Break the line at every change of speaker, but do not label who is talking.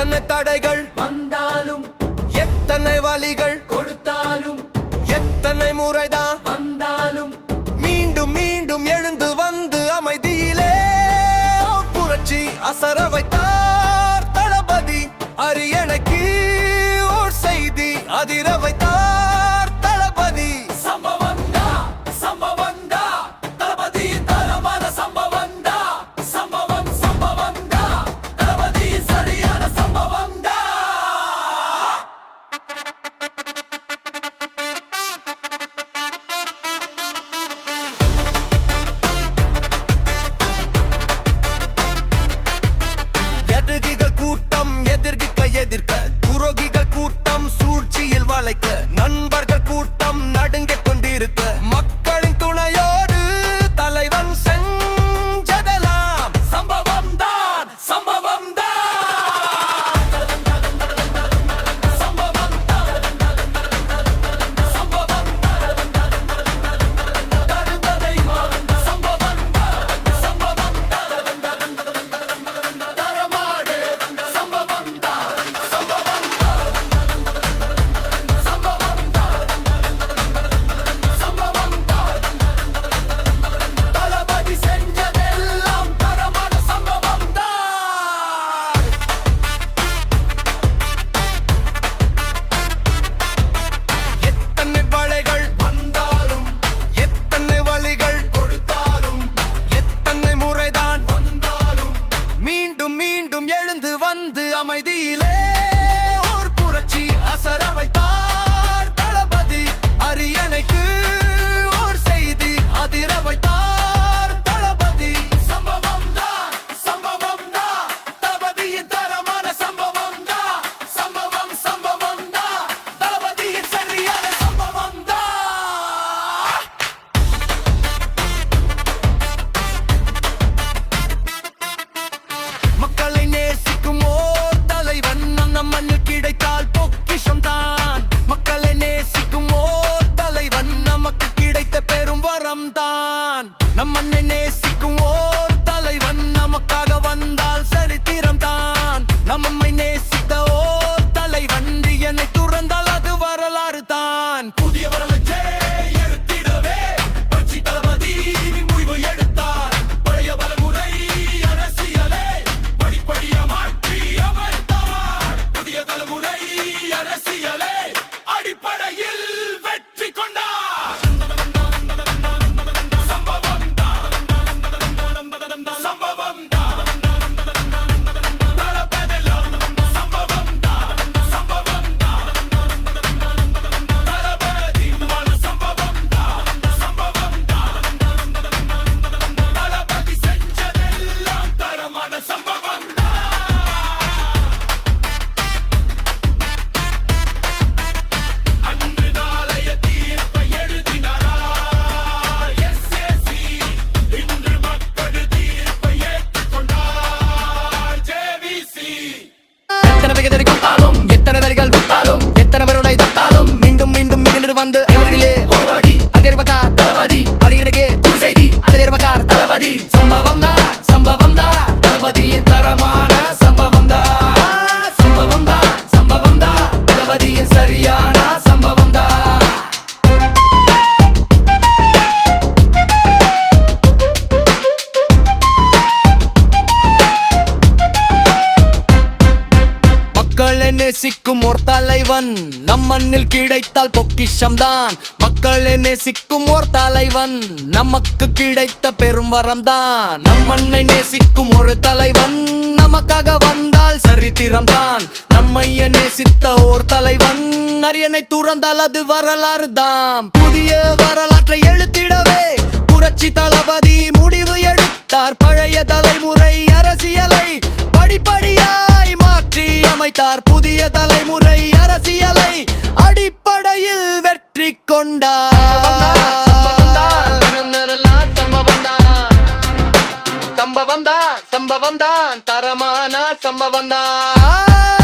எத்தனை தடைகள்
வந்தாலும்
எத்தனை வலிகள்
கொடுத்தாலும்
எத்தனை முறைதான்
வந்தாலும்
மீண்டும் மீண்டும் எழுந்து வந்து அமைதியிலே புரட்சி அசர வைத்தார் தளபதி. அரியணைக்கு ஓர் செய்தி அதிர வைத்தார் தளபதி.
சம்பவந்தா சம்பவந்தா தளபதி தரமான சம்பவந்தா சம்பவம் சம்பவந்தா தளபதி சரியான சம்பவந்தா.
எதிரிகள் கூட்டம் எதிர்க்க எதிர்க்க துரோகிகள் கூட்டம் சூழ்ச்சியில் வளைக்க நண்பர்கள் கூட்டம் நடுங்கிக் கொண்டிருக்க மக்களின் துணையோடு தலைவன் செஞ்சதெல்லாம்
சம்பவம் தான் சம்பவம் தளபதி செஞ்சதெல்லாம் தரமான சம்பவம் தான்.
எத்தனை வளைகள்
வந்தாலும்
எத்தனை வலிகள்
கொடுத்தாலும்
எத்தனை முறைதான்
வந்தாலும்
மீண்டும் மீண்டும் எழுந்து வந்து அமைதியிலே ஓர் புரட்சி அசர வைத்தார் தளபதி. அரியணைக்கு ஓர் செய்தி அதிர வைத்தார் தளபதி.
சம்பவம் தான் சம்பவம் தான் தளபதியின் தரமான சம்பவம் தான் சம்பவம் சம்பவம் தான் தளபதியின் சரியான சம்பவம் தான்.
மக்களை நேசிக்கும் ஓர் தலைவன் நம் மண்ணில் கிடைத்தால் பொக்கிஷம் தான். மக்களை நேசிக்கும் ஓர் தலைவன் நமக்கு கிடைத்த பெரும் வரம் தான். நம் மண்ணை நேசிக்கும் ஓர் தலைவன் நமக்காக வந்தால் சரித்திரம் தான். நம்மை நேசித்த ஓர் தலைவன் என்னை துறந்தால் அது வரலாறு தான்.
புதிய வரலாற்றை எடுத்திடவே புரட்சி தளபதி முடிவு எடுத்தார். பழைய தலைமுறை அரசியலை படிப்படியா மாற்றி அமைத்தார். புதிய தலைமுறை அரசியலை அடிப்படையில் வெற்றி கொண்டார். சம்பவம் தான் சம்பவம் தான் தளபதிலாம் சம்பவம் தான் சம்பவம் தான் தளபதி சம்பவம் தான் சம்பவம் தான் தளபதி செஞ்சதெல்லாம் தரமான சம்பவம் தான். அன்று நாளைய தீர்ப்பை எழுதினார் SAC. இன்று மக்கள் தீர்ப்பை ஏற்றுக்கொண்டார் JVC.
எத்தனை வகை தெரிவித்தாலும் எத்தனை வரிகள் விட்டாலும் எத்தனை பேருடைய தட்டாலும் மீண்டும் மீண்டும் மீண்டு வந்து எவரிலே
போராடி
அதிர்வக்கார்
தளபதி
அரியணைக்கு
செய்தி
அதிர்வக்கார்
தளபதி
சம்பவம் தான்
சம்பவம் தான் தளபதியின் தரமான சம்பவம் தான் சம்பவம் தான் சம்பவம் தான் தளபதியின் சரியான சம்பவம் தான்.
மக்களை நேசிக்கும் ஓர் தலைவன் நம் மண்ணில் கிடைத்தால் பொக்கிஷம் தான். மக்களை நேசிக்கும் ஓர் தலைவன் நமக்கு கிடைத்த பெரும் வரம் தான். நம் மண்ணை நேசிக்கும் ஒரு தலைவன் நமக்காக வந்தால் சரித்திரம் தான். நம்மை நேசித்த ஓர் தலைவன் அரியணை துறந்தால் அது வரலாறு தான். புதிய வரலாற்றை எழுத்திடவே புரட்சி தளபதி முடிவு எடுத்தார். பழைய தலைமுறை அரசியலை படிப்படியாய் மாற்றி அமைத்தார். புதிய தலைமுறை அரசியலை அடிப்படையில் வெற்றி கொண்டார். சம்பவம் தான் தரமான சம்பவம் தான்.